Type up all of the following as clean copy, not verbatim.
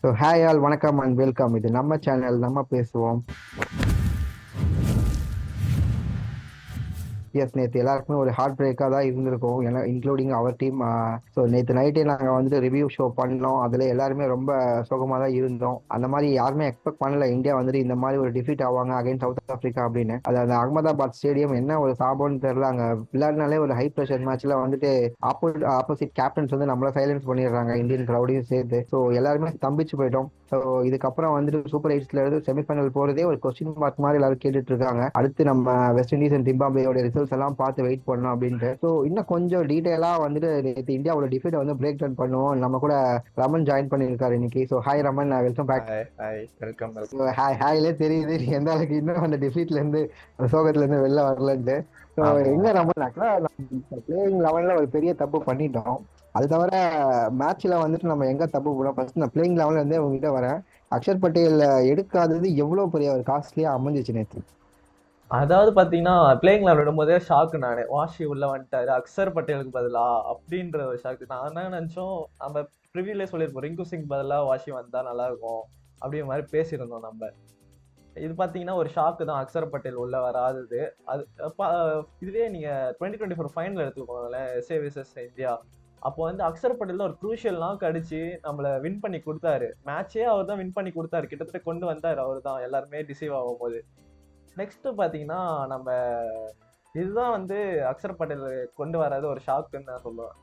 So hi all வணக்கம் and welcome. இது நம்ம சேனல், நம்ம பேசுவோம். எஸ், நேற்று எல்லாருக்குமே ஒரு ஹார்ட் பிரேக்காக தான் இருந்திருக்கும், ஏன்னா இன்க்ளூடிங் அவர் டீம். ஸோ நேற்று நைட்டே நாங்கள் வந்துட்டு ரிவ்யூ ஷோ பண்ணோம். அதில் எல்லாருமே ரொம்ப சோகமாக தான் இருந்தோம். அந்த மாதிரி யாருமே எக்ஸ்பெக்ட் பண்ணல இந்தியா வந்துட்டு இந்த மாதிரி ஒரு டிஃபீட் ஆவாங்க அகைன் சவுத் ஆஃப்ரிக்கா அப்படின்னு. அது அந்த அகமதாபாத் ஸ்டேடியம் என்ன ஒரு சாபம்னு தெரியல. அங்கே விளையாடினாலே ஒரு ஹை ப்ரெஷர் மேட்ச்ல வந்துட்டு ஆப்போசிட் கேப்டன்ஸ் வந்து நம்மள சைலன்ஸ் பண்ணிடுறாங்க, இந்தியன் கிரௌடையும் சேர்த்து. ஸோ எல்லாருமே ஸ்தம்பிச்சு போயிட்டோம். ஸோ இதுக்கப்புறம் வந்துட்டு சூப்பர் எயிட்ஸ்ல இருந்து செமிஃபைனல் போறதே ஒரு கொஸ்டின் மார்க் மாதிரி எல்லாரும் கேட்டுட்டு இருக்காங்க. அடுத்து நம்ம வெஸ்ட் இண்டீஸ் அண்ட் ஜிம்பாப்வேயோட ரிசல்ட்ஸ் எல்லாம் பார்த்து வெயிட் பண்ணணும் அப்படின்ட்டு. ஸோ இன்னும் கொஞ்சம் டீடைலா வந்துட்டு நேற்று இந்தியாவோட டிஃபீட்டை வந்து பிரேக் டவுன் பண்ணுவோம். நம்ம கூட ரமன் ஜாயின் பண்ணியிருக்காரு இன்னைக்கு. So hi Raman, welcome back. Hi hi welcome ஹாய்லே தெரியுது எந்த அளவுக்கு இன்னும் அந்த டிஃபீட்ல இருந்து, அந்த சோகத்துல இருந்து வெளில வரலன்ட்டு. ஸோ எங்க ரமன், பிளேயிங் லெவன்ல ஒரு பெரிய தப்பு பண்ணிட்டோம். அது தவிர மேட்ச்ல வந்துட்டு நம்ம எங்க தப்பு பண்ணோம், ஃபர்ஸ்ட் நான் பிளேயிங் லெவன்ல இருந்தே உங்ககிட்ட வரேன். அக்ஷர் பட்டேல் எடுக்காதது எவ்வளவு பெரிய ஒரு காஸ்ட்லியா அமைஞ்சிச்சு நேற்று. அதாவது பாத்தீங்கன்னா பிளேயிங் லெவல் விடும்போதே ஷாக்கு. நானு வாஷி உள்ள வந்துட்டாரு அக்ஷர் பட்டேலுக்கு பதிலா அப்படின்ற ஒரு ஷாக்கு. நான் என்ன நினைச்சோம், நம்ம ப்ரிவியூலே சொல்லியிருப்போம் ரிங்கு சிங் பதிலா வாஷி வந்தா நல்லா இருக்கும் அப்படிங்கிற மாதிரி பேசியிருந்தோம் நம்ம. இது பாத்தீங்கன்னா ஒரு ஷாக்கு தான் அக்ஷர் பட்டேல் உள்ள வராதது. அது இதுவே நீங்க 2024 ஃபைனல் எடுத்துக்கோங்களேன், எஸ்ஏ விசஸ் இந்தியா. அப்போ வந்து அக்ஷர் பட்டேல் தான் ஒரு குரூஷியல் நாக் அடிச்சு நம்மள வின் பண்ணி கொடுத்தாரு. மேட்சே அவர் தான் வின் பண்ணி கொடுத்தாரு, கிட்டத்தட்ட கொண்டு வந்தாரு அவர் தான், எல்லாருமே டிசைவ் ஆகும் போது. நெக்ஸ்ட் பாத்தீங்கன்னா நம்ம இதுதான் வந்து அக்ஷர் பட்டேல் கொண்டு வராது ஒரு ஷாக்குன்னு நான் சொல்லுவேன்.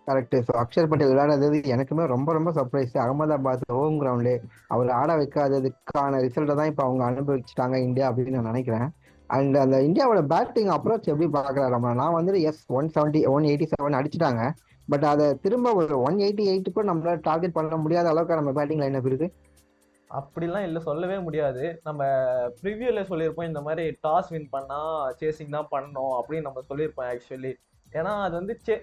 கரெக்ட். ஸோ அக்ஷர் பட்டேல் விளையாடுறது எனக்குமே ரொம்ப ரொம்ப சர்ப்ரைஸ். அகமதாபாத் ஹோம் கிரவுண்ட்லே அவர் ஆட வைக்காததுக்கான ரிசல்ட்டை தான் இப்போ அவங்க அனுபவிச்சுட்டாங்க இந்தியா அப்படின்னு நான் நினைக்கிறேன். அண்ட் அந்த இந்தியாவோட பேட்டிங் அப்ரோச் எப்படி பார்க்குறாரு நம்ம? நான் வந்துட்டு எஸ் 187 அடிச்சுட்டாங்க. பட் அதை திரும்ப ஒரு 188க்கும் நம்மளால டார்கெட் பண்ண முடியாத அளவுக்கு நம்ம பேட்டிங் லைன் இருக்கு. அப்படிலாம் இல்லை, சொல்லவே முடியாது. நம்ம ப்ரிவியூல சொல்லியிருப்போம் இந்த மாதிரி டாஸ் வின் பண்ணா சேசிங் தான் பண்ணணும் அப்படின்னு நம்ம சொல்லியிருப்போம் ஆக்சுவலி. ஏன்னா அது வந்து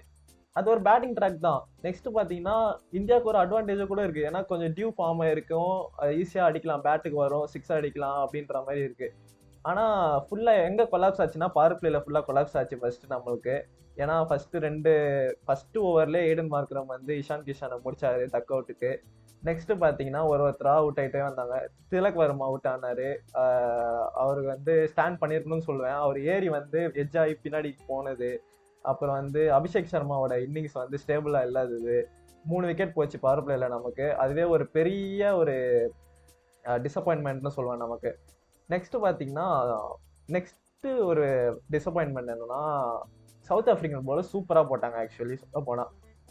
அது ஒரு பேட்டிங் ட்ராக் தான். நெக்ஸ்ட் பாத்தீங்கன்னா இந்தியாவுக்கு ஒரு அட்வான்டேஜ் கூட இருக்கு, ஏன்னா கொஞ்சம் டியூ ஃபார்ம் இருக்கும், ஈஸியா அடிக்கலாம், பேட்டுக்கு வரும், சிக்ஸ் அடிக்கலாம் அப்படின்ற மாதிரி இருக்கு. ஆனா ஃபுல்லா எங்க கொலாப்ஸ் ஆச்சுன்னா பவர் பிளேல ஃபுல்லா கொலாப்ஸ் ஆச்சு ஃபர்ஸ்ட் நம்மளுக்கு. ஏன்னா ஃபர்ஸ்ட் ஓவர்ல ஏடன் மார்க்ரம் வந்து இஷான் கிஷானை முடிச்சாரு டக் அவுட்டுக்கு. நெக்ஸ்ட் பாத்தீங்கன்னா ஒருத்தரா அவுட் ஆயிட்டே வந்தாங்க. திலக் வர்மா அவுட் ஆனாரு. அவருக்கு வந்து ஸ்டாண்ட் பண்ணிருக்கணும்னு சொல்லுவேன், அவர் ஏறி வந்து எட்ஜ் ஆகி பின்னாடி போனது. அப்புறம் வந்து அபிஷேக் சர்மாவோட இன்னிங்ஸ் வந்து ஸ்டேபிளா இல்லாதது. 3 விக்கெட் போச்சு பவர் பிளேல நமக்கு. அதுவே ஒரு பெரிய ஒரு டிசப்பாயின்மெண்ட்னு சொல்லுவேன் நமக்கு. நெக்ஸ்ட் பாத்தீங்கன்னா நெக்ஸ்ட் ஒரு டிசப்பாயின்மெண்ட் என்னன்னா, சவுத் ஆப்பிரிக்கன் போல சூப்பரா போட்டாங்க ஆக்சுவலி சொல்ல போனா.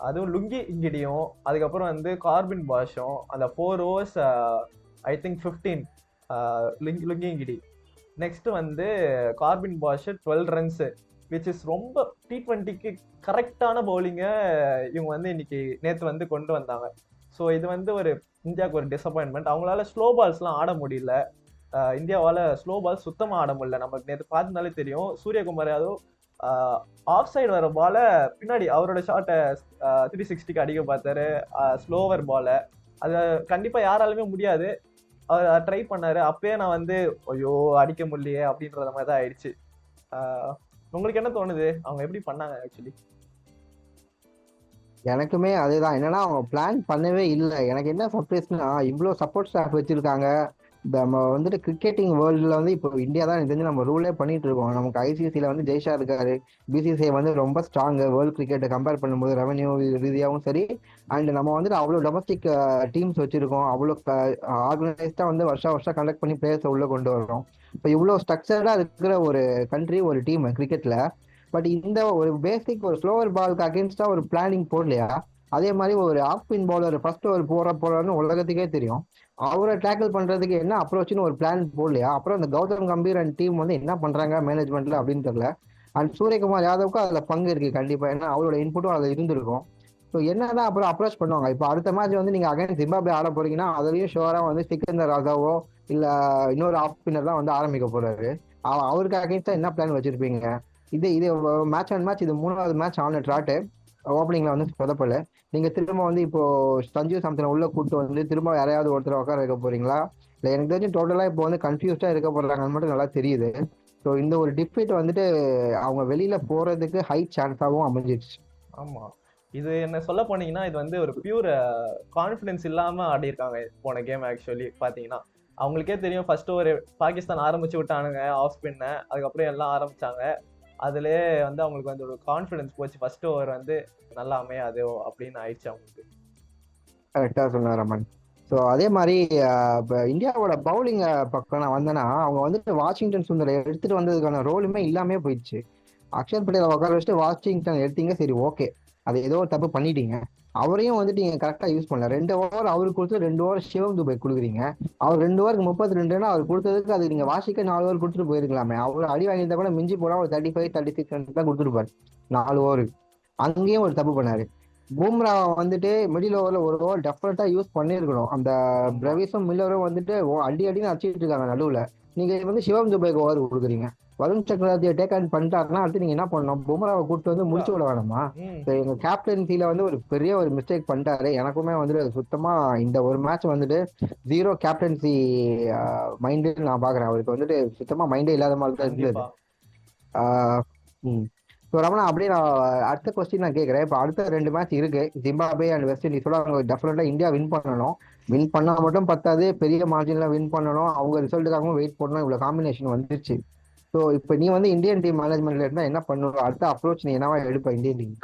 அதுவும் லுங்கி இங்கிடியும் அதுக்கப்புறம் வந்து கார்பின் பாஷும் அந்த 4 overs I think 15 Lungi Ngidi. Next வந்து Corbin Bosch 12 runs, which is ரொம்ப T20க்கு கரெக்டான பவுலிங்கை இவங்க வந்து இன்னைக்கு நேற்று வந்து கொண்டு வந்தாங்க. ஸோ இது வந்து ஒரு இந்தியாவுக்கு ஒரு டிசப்பாயின்மெண்ட். அவங்களால ஸ்லோ பால்ஸ்லாம் ஆட முடியல. இந்தியாவால் ஸ்லோ பால் சுத்தமாக ஆட முடியல. நமக்கு நேற்று பார்த்துனாலே தெரியும், சூரியகுமார் யாதவ் ஆஃப் சைடு வர பால பின்னாடி அவரோட ஷாட்டை 360க்கு அடிக்க பார்த்தாரு, ஸ்லோவர் பாலை. அது கண்டிப்பாக யாராலுமே முடியாது. அவர் ட்ரை பண்ணாரு, அப்பயே நான் வந்து ஐயோ அடிக்க முடியலையே அப்படின்றத மாதிரி தான் ஆயிடுச்சு. உங்களுக்கு என்ன தோணுது, அவங்க எப்படி பண்ணாங்க ஆக்சுவலி? எனக்குமே அதுதான், என்னன்னா அவங்க பிளான் பண்ணவே இல்லை. எனக்கு என்ன சர்ப்ரைஸ்னா, இவ்வளோ சப்போர்ட் ஸ்டாஃப் வச்சிருக்காங்க. நம்ம வந்துட்டு கிரிக்கெட்டிங் வேர்ல்டுல வந்து இப்போ இந்தியா தான் தெரிஞ்சு நம்ம ரூலே பண்ணிட்டு இருக்கோம். நமக்கு ஐசிசியில் வந்து ஜெய்ஷா இருக்காரு. பிசிசிஐ வந்து ரொம்ப ஸ்ட்ராங் வேர்ல்டு கிரிக்கெட்டை கம்பேர் பண்ணும்போது ரெவன்யூ ரீதியாகவும் சரி. அண்ட் நம்ம வந்துட்டு அவ்வளோ டொமஸ்டிக் டீம்ஸ் வச்சிருக்கோம், அவ்வளோ ஆர்கனைஸ்டா வந்து வருஷம் கண்டக்ட் பண்ணி பிளேயர்ஸை உள்ள கொண்டு வரோம். இப்போ இவ்வளோ ஸ்ட்ரக்சர்டா இருக்கிற ஒரு கண்ட்ரி, ஒரு டீம் கிரிக்கெட்ல. பட் இந்த ஒரு பேசிக் ஒரு ஸ்லோவர் பாலுக்கு அகேன்ஸ்டா ஒரு பிளானிங் போடலையா? அதே மாதிரி ஒரு off spin bowler first over போறாருன்னு உலகத்துக்கே தெரியும். அவரை டேக்கிள் பண்றதுக்கு என்ன அப்ரோச்னு ஒரு பிளான் போடலையா? அப்புறம் இந்த கௌதம் கம்பீர் அண்ட் டீம் வந்து என்ன பண்றாங்க மேனேஜ்மெண்ட்ல அப்படின்னு தெரியல. அண்ட் சூரியகுமார் யாதவுக்கும் அதுல பங்கு இருக்கு கண்டிப்பா, ஏன்னா அவரோட இன்புட்டும் அதுல இருந்திருக்கும். ஸோ என்னதான் அப்புறம் அப்ரோச் பண்ணுவாங்க. இப்போ அடுத்த மேட்ச் வந்து நீங்க அகைன் ஜிம்பாப்வே ஆட போறீங்கன்னா அதுலயும் ஷோரா வந்து சிக்கந்தர் ராஜாவோ இல்ல இன்னொரு ஆஃப் ஸ்பின்னர் தான் வந்து ஆரம்பிக்க போறாரு. அவருக்கு அகைன்ஸ்டா என்ன பிளான் வச்சிருப்பீங்க? இது இது மேட்ச் அண்ட் மேட்ச், இது 3வது மேட்ச் ஆன ட்ராட்டு. ஓப்பனிங்ல வந்து சொதப்பல. நீங்க திரும்ப வந்து இப்போ சஞ்சு சாம்சனை உள்ள கூட்டு வந்து திரும்ப யாரையாவது ஒருத்தர் உட்கார வைக்க போறீங்களா? இல்லை, எனக்கு தெரிஞ்சு டோட்டலா இப்போ வந்து கன்ஃபியூஸ்டா இருக்க போறாங்கன்னு மட்டும் நல்லா தெரியுது. ஸோ இந்த ஒரு டிஃபீட் வந்துட்டு அவங்க வெளியில போறதுக்கு ஹை சான்ஸாகவும் அமைஞ்சிருச்சு. ஆமா, இது என்ன சொல்ல போனீங்கன்னா இது வந்து ஒரு பியூர் கான்ஃபிடன்ஸ் இல்லாம ஆடி இருக்காங்க போன கேம். ஆக்சுவலி பாத்தீங்கன்னா அவங்களுக்கே தெரியும், ஃபர்ஸ்ட் ஒரு பாகிஸ்தான் ஆரம்பிச்சு விட்டானுங்க ஆஃப் ஸ்பின்ன, அதுக்கப்புறம் எல்லாம் ஆரம்பிச்சாங்க. அதுலயே வந்து அவங்களுக்கு வந்து ஒரு கான்ஃபிடன்ஸ் போச்சு, ஃபர்ஸ்ட் ஓவர் வந்து நல்லா அமையாது அப்படின்னு ஆயிடுச்சு அவங்களுக்கு. கரெக்டா சொன்னார் ரமன். ஸோ அதே மாதிரி இப்போ இந்தியாவோட பவுலிங் பக்கம் நான் வந்தேன்னா, அவங்க வந்துட்டு வாஷிங்டன் சுந்தரை எடுத்துட்டு வந்ததுக்கான ரோலுமே இல்லாமே போயிடுச்சு. அக்ஷர் பட்டேலை உட்கார வச்சுட்டு வாஷிங்டன் எடுத்தீங்க, சரி ஓகே, அது ஏதோ ஒரு தப்பு பண்ணிட்டீங்க. அவரையும் வந்துட்டு நீங்க கரெக்டா யூஸ் பண்ணல. 2 ஓவர் அவருக்கு கொடுத்து 2 ஓவர் சிவம் துபை கொடுக்குறீங்க. அவர் 2 ஓவருக்கு 32 அவர் கொடுத்ததுக்கு அது நீங்க வாஷிக்க 4 ஓவர் கொடுத்துட்டு போயிருக்கலாமே. அவர் அடி வாங்கியிருந்தா கூட மிஞ்சி போனா ஒரு 35 36 தான் கொடுத்துருப்பாரு 4 ஓவருக்கு. அங்கேயும் ஒரு தப்பு பண்ணாரு. பூம்ரா வந்துட்டு மிடில் ஓவர்ல ஒரு ஓவர் டெஃபினட்டா யூஸ் பண்ணிருக்கணும். அந்த பிரவிஸும் மில்லரும் வந்துட்டு அடி அடின்னு அடிச்சிட்டு இருக்காங்க நடுவுல. நீங்க வந்து சிவம் துபைக்கு ஓவர் கொடுக்குறீங்க. வருண் சக்கரவர்த்தியை டேக் ஆன் பண்ணிட்டாருன்னா அடுத்து நீங்க என்ன பண்ணணும்? பும்ராவை கூப்பிட்டு வந்து முடிச்சு விட வேணாமா? எங்க கேப்டன்சில வந்து ஒரு பெரிய ஒரு மிஸ்டேக் பண்ணிட்டாரு. எனக்குமே வந்துட்டு சுத்தமா இந்த ஒரு மேட்ச் வந்துட்டு 0 கேப்டன்சி மைண்டு நான் பாக்குறேன். அவருக்கு வந்துட்டு சுத்தமா மைண்டே இல்லாத மாதிரி தான் இருந்தது. ஸோ ரமணா, அப்படியே நான் அடுத்த கொஸ்டின் நான் கேட்குறேன். இப்போ அடுத்த 2 மேட்ச் இருக்கு, ஜிம்பாப்வே அண்ட் வெஸ்ட் இண்டீஸோட. அவங்க டெஃபினட்டா இந்தியா வின் பண்ணணும். வின் பண்ணா மட்டும் பத்தாது, பெரிய மார்ஜின்ல வின் பண்ணணும். அவங்க ரிசல்ட்டுக்காகவும் வெயிட் பண்ணணும். இவ்வளவு காம்பினேஷன் வந்துருச்சு. ஸோ இப்போ நீ வந்து இந்தியன் டீம் மேனேஜ்மெண்ட்ல இருந்தா என்ன பண்ணுவ? அடுத்த அப்ரோச் நீ என்னவா எடுப்ப இந்தியன் டீம்?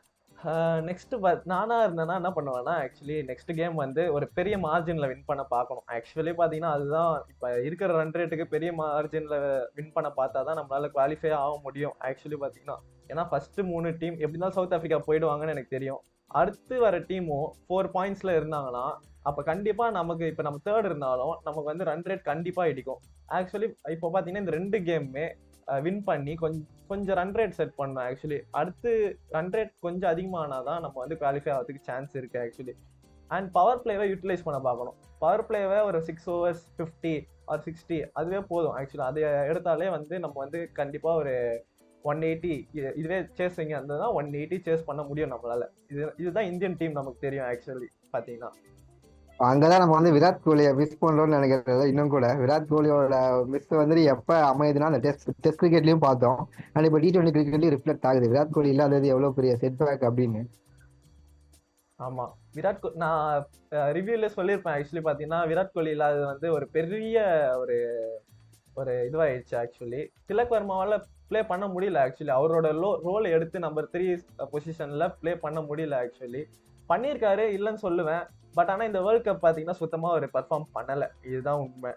நெக்ஸ்ட் நானா இருந்தேன்னா என்ன பண்ணுவேன்னா, ஆக்சுவலி நெக்ஸ்ட் கேம் வந்து ஒரு பெரிய மார்ஜின்ல வின் பண்ண பார்க்கணும். ஆக்சுவலி பாத்தீங்கன்னா அதுதான் இப்ப இருக்கிற ரன் ரேட்டுக்கு பெரிய மார்ஜின்ல வின் பண்ண பார்த்தா தான் நம்மளால குவாலிஃபை ஆக முடியும். ஆக்சுவலி பாத்தீங்கன்னா ஏன்னா ஃபர்ஸ்ட் 3 டீம் எப்படி இருந்தாலும் சவுத் ஆப்பிரிக்கா போயிடுவாங்கன்னு எனக்கு தெரியும். அடுத்து வர டீமும் 4 பாயிண்ட்ஸ்ல இருந்தாங்கன்னா அப்ப கண்டிப்பா நமக்கு இப்ப நம்ம தேர்ட் இருந்தாலும் நமக்கு வந்து ரன் ரேட் கண்டிப்பா இடிக்கும். ஆக்சுவலி இப்போ பாத்தீங்கன்னா இந்த 2 கேமுமே வின் பண்ணி கொஞ்சம் ரன் ரேட் செட் பண்ணணும். ஆக்சுவலி அடுத்து ரன் ரேட் கொஞ்சம் அதிகமானாதான் நம்ம வந்து குவாலிஃபை ஆகிறதுக்கு சான்ஸ் இருக்கு ஆக்சுவலி. அண்ட் பவர் பிளேவை யூட்டிலைஸ் பண்ண பார்க்கணும். பவர் பிளேவை ஒரு 6 overs 50 or 60 அதுவே போதும். ஆக்சுவலி அதை எடுத்தாலே வந்து நம்ம வந்து கண்டிப்பா ஒரு 180 இதுவே சேஸிங் இருந்ததுன்னா 180 சேஸ் பண்ண முடியும் நம்மளால. இதுதான் இந்தியன் டீம் நமக்கு தெரியும். ஆக்சுவலி பாத்தீங்கன்னா அங்கதான் நம்ம வந்து விராட் கோலியை மிஸ் பண்றோம்னு நினைக்கிறது. இன்னும் கூட விராட் கோலியோட மிஸ் வந்துட்டு எப்ப அமையுதுன்னா அந்த டெஸ்ட் கிரிக்கெட்லயும் பார்த்தோம். அண்ட் இப்போ T20 கிரிக்கெட்லயும் ரிஃப்ளெக்ட் ஆகுது விராட் கோலி இல்லாதது எவ்வளவு பெரிய செட்பேக் அப்படின்னு. ஆமா, நான் ரிவ்யூல சொல்லியிருப்பேன். ஆக்சுவலி பாத்தீங்கன்னா விராட் கோலி இல்லாதது வந்து ஒரு பெரிய ஒரு ஒரு இதுவாயிடுச்சு. ஆக்சுவலி திலக் வர்மாவால பிளே பண்ண முடியல. ஆக்சுவலி அவரோட ரோல் எடுத்து நம்பர் 3 பொசிஷன்ல பிளே பண்ண முடியல. ஆக்சுவலி பண்ணியிருக்காரு இல்லைன்னு சொல்லுவேன். பட் ஆனா இந்த வேர்ல்ட் கப் பாத்தீங்கன்னா சுத்தமா ஒரு பெர்ஃபார்ம் பண்ணல. இதுதான் உண்மை.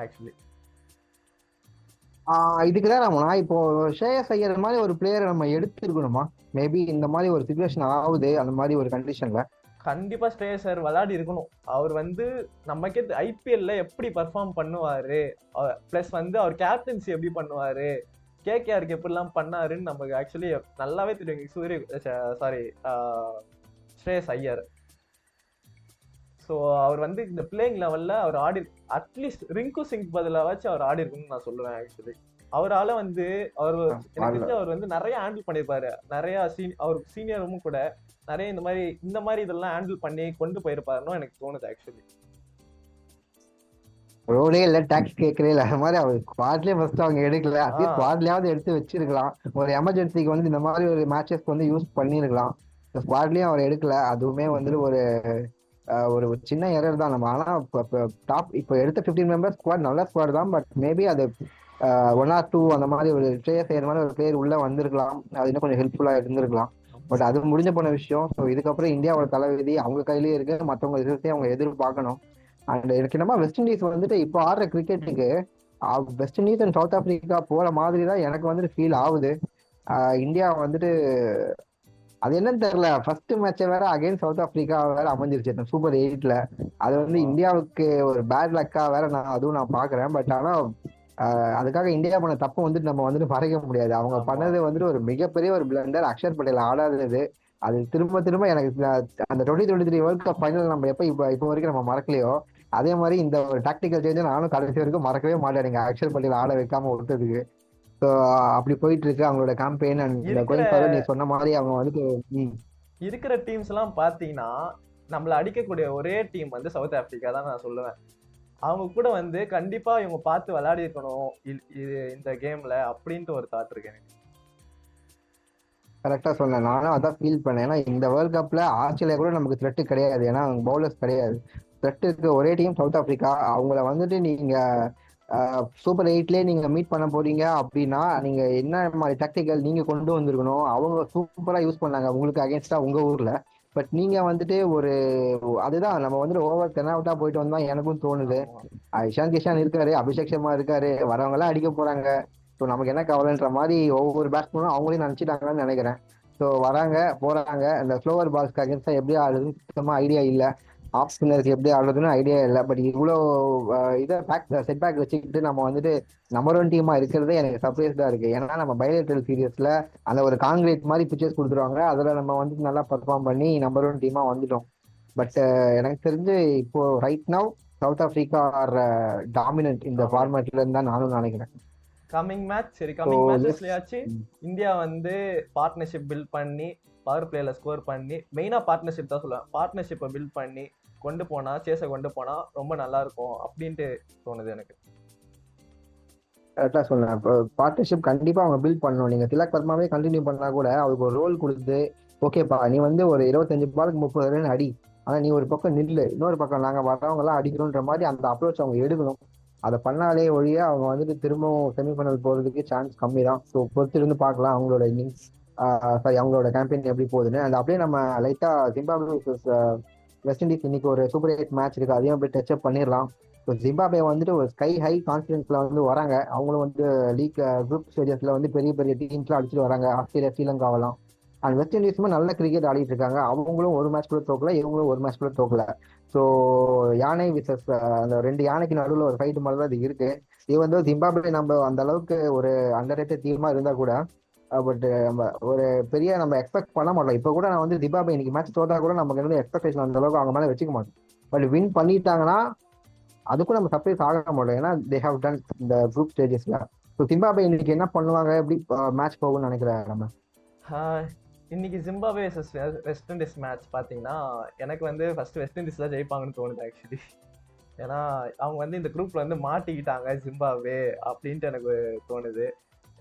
ஆக்சுவலி இதுக்குதான் நம்ம இப்போ ஷ்ரேயஸ் ஐயர் மாதிரி ஒரு பிளேயரை நம்ம எடுத்துருக்கணுமா? மேபி இந்த மாதிரி ஒரு சிச்சுவேஷன் ஆகுது, அந்த மாதிரி ஒரு கண்டிஷன்ல கண்டிப்பா ஸ்ரேயஸ் ஐயர் விளையாடி இருக்கணும். அவர் வந்து நமக்கே ஐபிஎல்ல எப்படி பெர்ஃபார்ம் பண்ணுவாரு, பிளஸ் வந்து அவர் கேப்டன்சி எப்படி பண்ணுவாரு, கேகேஆருக்கு எப்படிலாம் பண்ணாருன்னு நமக்கு ஆக்சுவலி நல்லாவே தெரியும். ஸ்ரேயஸ் ஐயர். ஸோ அவர் வந்து இந்த பிளேயிங் லெவல்ல அவர் ஆடி, அட்லீஸ்ட் ரிங்கு சிங் பதிலாச்சு அவர் ஆடி இருக்குன்னு நான் சொல்லுவேன். ஆக்சுவலி அவரால வந்து அவர் வந்து நிறைய ஹேண்டில் பண்ணிருப்பாரு. நிறைய அவர் சீனியரும் கூட நிறைய இந்த மாதிரி இதெல்லாம் ஹேண்டில் பண்ணி கொண்டு போயிருப்பாருன்னு எனக்கு தோணுது. ஆக்சுவலி ரோடே இல்ல, டாக்ஸ் கேட்கறே இல்ல, அது மாதிரி அவர் ஸ்குவாட்லயே ஃபர்ஸ்ட் அவங்க எடுக்கல. அதே ஸ்குவாட்லயாவது எடுத்து வச்சிருக்கலாம். ஒரு எமர்ஜென்சிக்கு வந்து இந்த மாதிரி ஒரு மேட்சஸ்க்கு வந்து யூஸ் பண்ணிருக்கலாம். ஸ்குவாட்லயும் அவர் எடுக்கல. அதுவுமே வந்து ஒரு சின்ன எரர் தான். நம்ம ஆனா இப்போ எடுத்த 15 மெம்பர்ஸ் ஸ்குவாட் நல்ல ஸ்குவாட் தான். பட் மேபி அது 1 or 2 அந்த மாதிரி ஒரு ட்ரேஸ் செய்யற மாதிரி ஒரு பிளேயர் உள்ள வந்திருக்கலாம். அது இன்னும் கொஞ்சம் ஹெல்ப்ஃபுல்லா இருந்திருக்கலாம். பட் அது முடிஞ்ச போன விஷயம். ஸோ இதுக்கப்புறம் இந்தியாவோட தலைவிதி அவங்க கையிலேயே இருக்கு. மற்றவங்க ரிசல்ட்டையும் அவங்க எதிர்பார்க்கணும். அண்ட் எனக்கு என்னமா வெஸ்ட் இண்டீஸ் வந்துட்டு இப்போ ஆடுற கிரிக்கெட்டுக்கு West Indies and South Africa போற மாதிரி தான் எனக்கு வந்துட்டு ஃபீல் ஆகுது. இந்தியா வந்துட்டு அது என்னன்னு தெரியல. ஃபர்ஸ்ட் மேட்சை வேற அகைன்ஸ்ட் சவுத் ஆப்பிரிக்கா வேற அமைஞ்சிருச்சு சூப்பர் 8ல. அது வந்து இந்தியாவுக்கு ஒரு பேட் லக்கா வேற நான் பாக்குறேன். பட் ஆனா அதுக்காக இந்தியா பண்ண தப்பு வந்துட்டு நம்ம வந்துட்டு மறைக்க முடியாது. அவங்க பண்ணது வந்துட்டு ஒரு மிகப்பெரிய ஒரு பிளண்டர். அக்ஷர் பட்டேல் ஆடாதது அது திரும்ப எனக்கு அந்த 2023 வேர்ல்ட் கப் ஃபைனல் நம்ம இப்போ வரைக்கும் நம்ம மறக்கலையோ, அதே மாதிரி இந்த ஒரு டாக்டிக்கல் சேஞ்சை நானும் கடைசி வரைக்கும் மறக்கவே மாட்டேன். அக்ஷர் பட்டேல் ஆட வைக்காம விட்டதுக்கு. ஸோ அப்படி போயிட்டு இருக்கு அவங்களோட கேம்பெயின். அண்ட் நீ சொன்ன மாதிரி அவங்க வந்துட்டு இருக்கிற டீம்ஸ் எல்லாம் பாத்தீங்கன்னா நம்மள அடிக்கக்கூடிய ஒரே டீம் வந்து சவுத் ஆப்பிரிக்கா தான் நான் சொல்லுவேன். அவங்க கூட வந்து கண்டிப்பா இவங்க பார்த்து விளையாடி இருக்கணும் இந்த கேம்ல அப்படின்ட்டு ஒரு தாட் இருக்கு எனக்கு. கரெக்டா சொன்னேன். நானும் அதான் ஃபீல் பண்ணேன். ஏன்னா இந்த வேர்ல்ட் கப்ல ஆஸ்திரேலியா கூட நமக்கு த்ரெட் கிடையாது. ஏன்னா அவங்க பவுலர்ஸ் கிடையாது. த்ரெட் இருக்க ஒரே டீம் சவுத் ஆப்பிரிக்கா. அவங்கள வந்துட்டு நீங்க சூப்பர் எயிட்லயே நீங்க மீட் பண்ண போறீங்க அப்படின்னா நீங்க என்ன மாதிரி டாக்டிக்கல் நீங்க கொண்டு வந்திருக்கணும். அவங்க சூப்பரா யூஸ் பண்ணாங்க உங்களுக்கு அகேன்ஸ்டா உங்க ஊர்ல. பட் நீங்க வந்துட்டு அதுதான் நம்ம வந்துட்டு ஓவர் டென் அவுட்டா போயிட்டு வந்தா எனக்கும் தோணுது. ஆமா. இஷான் கிஷான் இருக்காரு, அபிஷேக் சர்மா இருக்காரு, வரவங்க எல்லாம் அடிக்க போறாங்க. ஸோ நமக்கு என்ன கவலைன்ற மாதிரி ஒவ்வொரு பேட்ஸ்மேனும் அவங்களையும் நினைச்சிட்டாங்கன்னு நினைக்கிறேன். ஸோ வராங்க போறாங்க. இந்த ஸ்லோவர் பால்ஸ்க்கு அகேன்ஸ்டா எப்படி ஆடுறதுன்னு சுத்தமா ஐடியா இல்லை. ஆஃப் ஸ்பின்னருக்கு எப்படி ஆடுறதுன்னு ஐடியா இல்லை. பட் இவ்வளோ இதை செட் பேக் வச்சுக்கிட்டு நம்ம வந்துட்டு நம்பர் ஒன் டீமா இருக்கிறதே எனக்கு சர்ப்ரைஸ்டா இருக்கு. ஏன்னா நம்ம பைலேட்டரல் சீரியஸ்ல அந்த ஒரு காங்கிரீட் மாதிரி பிக்சர்ஸ் கொடுத்துருவாங்க. அதுல நம்ம வந்துட்டு நல்லா பெர்ஃபார்ம் பண்ணி நம்பர் ஒன் டீமா வந்துட்டோம். பட் எனக்கு தெரிஞ்சு இப்போ right now South Africa are dominant இந்த டாமினன்ட். ஃபார்மேட்ல இருந்தா நானும் நினைக்கிறேன். கம்மிங் மேட்ச் சரி, ஸோ கம்மிங் லெட்ஸ் மேட்சஸ்லயாச்சு இந்தியா வந்து பார்ட்னர்ஷிப் பில்ட் பண்ணி பவர் பிளேல ஸ்கோர் பண்ணி, மெயினா பார்ட்னர்ஷிப் தான் சொல்லுவேன், பார்ட்னர்ஷிப்பை பில்ட் பண்ணி கொண்டு போனா, சேஸை கொண்டு போனா ரொம்ப நல்லா இருக்கும் அப்படின்ட்டு தோணுது எனக்கு. கரெக்டா சொன்னேன். இப்போ பார்ட்னர்ஷிப் கண்டிப்பா அவங்க பில்ட் பண்ணணும். நீங்க திலக் வர்மாவே கண்டினியூ பண்ணா கூட அவருக்கு ஒரு ரோல் கொடுத்து, ஓகேப்பா நீ வந்து ஒரு 25 பாலுக்கு 30 ரன் அடி, ஆனா நீ ஒரு பக்கம் நில்லு, இன்னொரு பக்கம் நாங்க வரவங்க எல்லாம் அடிக்கணும்ன்ற மாதிரி அந்த அப்ரோச் அவங்க எடுக்கணும். அதை பண்ணாலே ஒழிய அவங்க வந்துட்டு திரும்பவும் செமிஃபைனல் போறதுக்கு சான்ஸ் கம்மி தான். ஸோ பொறுத்திருந்து பார்க்கலாம் அவங்களோட இன்னிங்ஸ், சாரி அவங்களோட கேம்பெயின் எப்படி போகுதுன்னு. அந்த அப்படியே நம்ம லைட்டா ஜிம்பாப்வே வெஸ்ட் இண்டீஸ் இன்னைக்கு ஒரு சூப்பர் 8 மேட்ச் இருக்கு, அதையும் அப்படியே டச் அப் பண்ணிடலாம். ஸோ ஜிம்பாப்வே வந்துட்டு ஒரு ஸ்கை ஹை கான்ஃபிடன்ஸ்ல வந்து வராங்க. அவங்களும் வந்து லீக் குரூப் ஸ்டேஜஸ்ல வந்து பெரிய பெரிய டீம்ஸ்லாம் அடிச்சுட்டு வராங்க, ஆஸ்திரேலியா ஸ்ரீலங்காவெல்லாம். அண்ட் வெஸ்ட் இண்டீஸுமே நல்ல கிரிக்கெட் ஆடிட்டு இருக்காங்க. அவங்களும் ஒரு மேட்ச் கூட தோக்கல, இவங்களும் ஒரு மேட்ச் கூட தோக்கல. ஸோ யானை விசஸ் அந்த ரெண்டு யானைக்கு நடுவில் ஒரு ஃபைட் மாதிரி தான் இது இருக்கு. இது வந்து ஜிம்பாப்வே நம்ம அந்த அளவுக்கு ஒரு அண்டர் ரேட்டட் டீமா இருந்தா கூட பட் நம்ம ஒரு பெரிய நம்ம எக்ஸ்பெக்ட் பண்ண மாட்டோம். இப்போ கூட நான் வந்து ஜிம்பாப்வே இன்னைக்கு மேட்ச் தோத்தா கூட நமக்கு வந்து எக்ஸ்பெக்டேஷன் அந்த அளவுக்கு அவங்க மேலே வச்சுக்க மாட்டோம். பட் வின் பண்ணிட்டாங்கன்னா அதுக்கும் நம்ம சர்ப்ரைஸ் ஆக மாட்டோம். ஏன்னா தே ஹவ் டன் இந்த குரூப் ஸ்டேஜஸ்ல. ஸோ ஜிம்பாப்வே இன்னைக்கு என்ன பண்ணுவாங்க, எப்படி மேட்ச் போகும்னு நினைக்கிறேன் நம்ம. இன்னைக்கு ஜிம்பாப்வே வெஸ்ட் இண்டீஸ் மேட்ச் பார்த்தீங்கன்னா எனக்கு வந்து ஃபர்ஸ்ட் வெஸ்ட் இண்டீஸ் தான் ஜெயிப்பாங்கன்னு தோணுது ஆக்சுவலி. ஏன்னா அவங்க வந்து இந்த குரூப்ல வந்து மாட்டிக்கிட்டாங்க ஜிம்பாப்வே அப்படின்ட்டு எனக்கு தோணுது.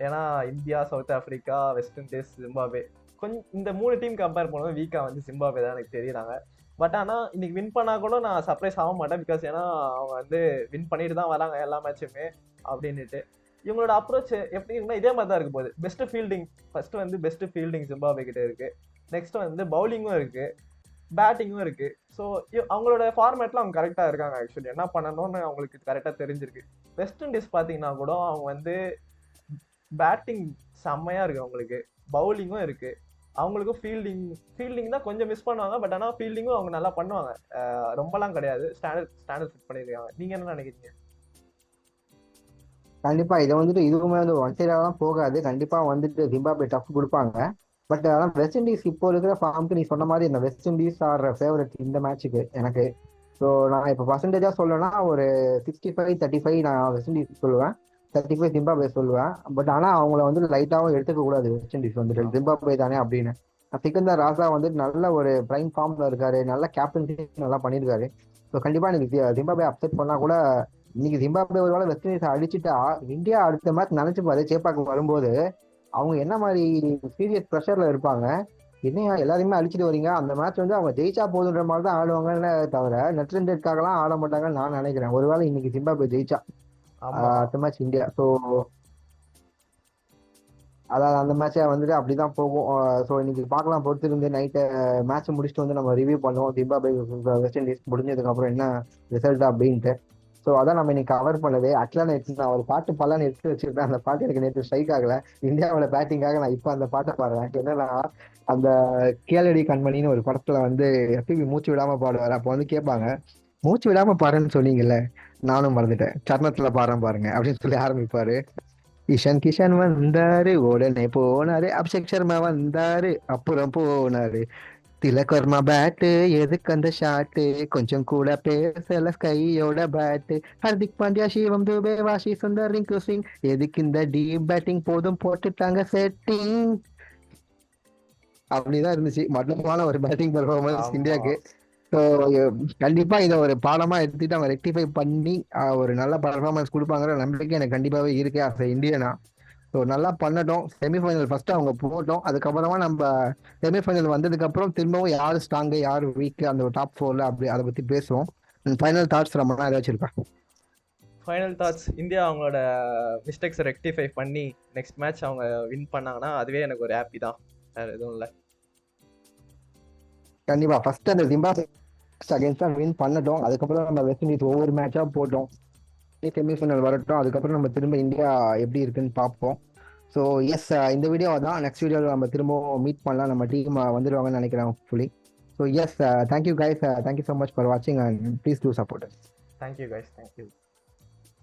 ஏன்னா India, south Africa, west Indies, Zimbabwe கொஞ்சம் இந்த 3 டீம் கம்பேர் பண்ணும்போது வீக்கா வந்து ஜிம்பாப்வே தான் எனக்கு தெரியுறாங்க. பட் ஆனால் இன்னைக்கு வின் பண்ணா கூட நான் சர்ப்ரைஸ் ஆக மாட்டேன். பிகாஸ் ஏன்னா அவங்க வந்து வின் பண்ணிட்டு தான் வராங்க எல்லா மேட்சுமே அப்படின்னுட்டு. இவங்களோட அப்ரோச் எப்படி இருக்குன்னா இதே மாதிரி தான் இருக்கு போகுது. பெஸ்ட் ஃபீல்டிங் ஃபர்ஸ்ட் வந்து பெஸ்ட் ஃபீல்டிங் ஜிம்பாப்வே கிட்ட இருக்கு. நெக்ஸ்ட் வந்து பவுலிங்கும் இருக்கு, பேட்டிங்கும் இருக்கு. ஸோ அவங்களோட ஃபார்மேட்ல அவங்க கரெக்டா இருக்காங்க. ஆக்சுவலி என்ன பண்ணணும்னு அவங்களுக்கு கரெக்டா தெரிஞ்சிருக்கு. வெஸ்ட் இண்டீஸ் பார்த்தீங்கன்னா கூட அவங்க வந்து பேட்டிங் செம்மையா இருக்கு, அவங்களுக்கு பவுலிங்கும் இருக்கு, அவங்களுக்கும் ஃபீல்டிங் தான் கொஞ்சம் மிஸ் பண்ணுவாங்க. பட் ஆனால் ஃபீல்டிங்கும் அவங்க நல்லா பண்ணுவாங்க, ரொம்பலாம் கிடையாது, ஸ்டாண்டர்ட் ஃபிட் பண்ணியிருக்காங்க. நீங்க என்ன நினைக்கிறீங்க? கண்டிப்பா இதை வந்துட்டு இதுவுமே வந்து ஒன் சைடாலாம் போகாது. கண்டிப்பா வந்துட்டு ஜிம்பாப்வே டஃப் கொடுப்பாங்க. பட் ஆனால் வெஸ்ட் இண்டீஸ் இப்போ இருக்கிற ஃபார்முக்கு நீ சொன்ன மாதிரி இந்த வெஸ்ட் இண்டீஸ் ஆடுற ஃபேவரட் இந்த மேட்சுக்கு எனக்கு. ஸோ நான் இப்போ பர்சன்டேஜாக சொல்லணும்னா ஒரு 65-35 நான் வெஸ்ட் இண்டீஸ் சொல்லுவேன், 35 ஜிம்பாப்வே சொல்லுவேன். பட் ஆனால் அவங்கள வந்து லைட்டாகவும் எடுத்துக்க கூடாது வெஸ்ட் இண்டீஸ் வந்துட்டு ஜிம்பாப்வே தானே அப்படின்னு. சிக்கந்தர் ராசா வந்துட்டு நல்ல ஒரு பிரைம் ஃபார்ம்ல இருக்காரு, நல்ல கேப்டன்சி நல்லா பண்ணியிருக்காரு. ஸோ கண்டிப்பா இன்னைக்கு ஜிம்பாப்வே அப்செட் பண்ணா கூட இன்னைக்கு ஜிம்பாப்வே ஒரு வேளை வெஸ்ட் இண்டீஸ் அடிச்சுட்டா இந்தியா அடுத்த மேட்ச் நினைச்சு பாரு சேப்பாக்கு வரும்போது அவங்க என்ன மாதிரி சீரியஸ் ப்ரெஷர்ல இருப்பாங்க. என்னையா எல்லாரையுமே அழிச்சிட்டு வரீங்க, அந்த மேட்ச் வந்து அவங்க ஜெயிச்சா போதுன்ற மாதிரி தான் ஆடுவாங்கன்னு தவிர நெட் ரன்னுக்காகலாம் ஆட மாட்டாங்கன்னு நான் நினைக்கிறேன். ஒருவேளை இன்னைக்கு ஜிம்பாப்வே ஜெயிச்சா அடுத்த மேட்ச் இந்தியா. ஸோ அதாவது அந்த மேட்சை வந்துட்டு அப்படிதான் போகும். ஸோ இன்னைக்கு பார்க்கலாம், பொறுத்திருந்து நைட்டு மேட்ச் முடிச்சுட்டு வந்து நம்ம ரிவ்யூ பண்ணுவோம் ஜிம்பாப்வே வெஸ்ட் இண்டீஸ் முடிஞ்சதுக்கு அப்புறம் என்ன ரிசல்ட் அப்படின்ட்டு. ஸோ அதான் நம்ம இன்னைக்கு கவர் பண்ணது. ஆக்சுவலாக நான் ஒரு பாட்டு பல்லான்னு எடுத்து வச்சிருக்கேன், அந்த பாட்டு எனக்கு நேற்று ஸ்ட்ரைக் ஆகல. இந்தியாவோட பேட்டிங்காக நான் இப்போ அந்த பாட்டை பாடுறேன். என்னன்னா அந்த கேளடி கண்மணின்னு ஒரு படத்துல வந்து எப்பயுமே மூச்சு விடாம பாடுவார். அப்போ வந்து கேட்பாங்க மூச்சு விடாம பாடுறேன்னு சொன்னீங்கல்ல, நானும் மறந்துட்டேன், சரணத்துல பாடுறேன் பாருங்க அப்படின்னு சொல்லி ஆரம்பிப்பாரு. இஷான் கிஷான் வந்தாரு உடனே போனாரு, அபிஷேக் சர்மா வந்தாரு அப்புறம் போனாரு, திலக் வர்மா பேட்டு எதுக்கு அந்த ஷாட்டு, கொஞ்சம் கூட பேசல ஸ்கையோட பேட்டு, ஹர்திக் பாண்டியா, சிவம் துபே, வாஷி சுந்தர், ரிங்கு சிங், எதுக்கு இந்த டீப் பேட்டிங், போதும் போட்டுட்டாங்க செட்டிங். அப்படிதான் இருந்துச்சு, மட்டமான ஒரு பேட்டிங் பெர்ஃபார்மன்ஸ் இந்தியாவுக்கு. ஸோ கண்டிப்பா இதை ஒரு பாடமா எடுத்துட்டு அவங்க ரெக்டிஃபை பண்ணி ஒரு நல்ல பர்ஃபார்மன்ஸ் கொடுப்பாங்கிற நம்பிக்கை எனக்கு கண்டிப்பாவே இருக்கு அஸ் இந்தியனா. ஸோ நல்லா பண்ணட்டும். செமிஃபைனல் ஃபர்ஸ்ட் அவங்க போட்டோம், அதுக்கப்புறமா நம்ம செமிஃபைனல் வந்ததுக்கு அப்புறம் திரும்பவும் யார் ஸ்ட்ராங்கு யார் வீக் அந்த டாப் 4ல அப்படி அதை பத்தி பேசுவோம். ஃபைனல் தாட்ஸ் ரொம்ப ஏதாச்சும் இருக்கா? ஃபைனல் தாட்ஸ், இந்தியா அவங்களோட மிஸ்டேக்ஸை ரெக்டிஃபை பண்ணி நெக்ஸ்ட் மேட்ச் அவங்க வின் பண்ணாங்கன்னா அதுவே எனக்கு ஒரு ஹாப்பி தான், வேற எதுவும் இல்லை. கண்டிப்பா ஃபர்ஸ்ட் அந்த ஜிம்பாப்வே அகைன்ஸ்டா வின் பண்ணட்டும், அதுக்கப்புறம் நம்ம வெஸ்ட் இண்டீஸ் ஒவ்வொரு மேட்சா போட்டோம், செமிஃபைனல் வரட்டும், அதுக்கப்புறம் நம்ம திரும்ப இந்தியா எப்படி இருக்குன்னு பார்ப்போம். ஸோ எஸ், இந்த வீடியோ தான். நெக்ஸ்ட் வீடியோவில் நம்ம திரும்பவும் மீட் பண்ணலாம், நம்ம டீம் வந்துடுவாங்கன்னு நினைக்கிறேன் hopefully. So yes, thank you guys, thank you so much for வாட்சிங் and please do support. Thank you guys, thank you.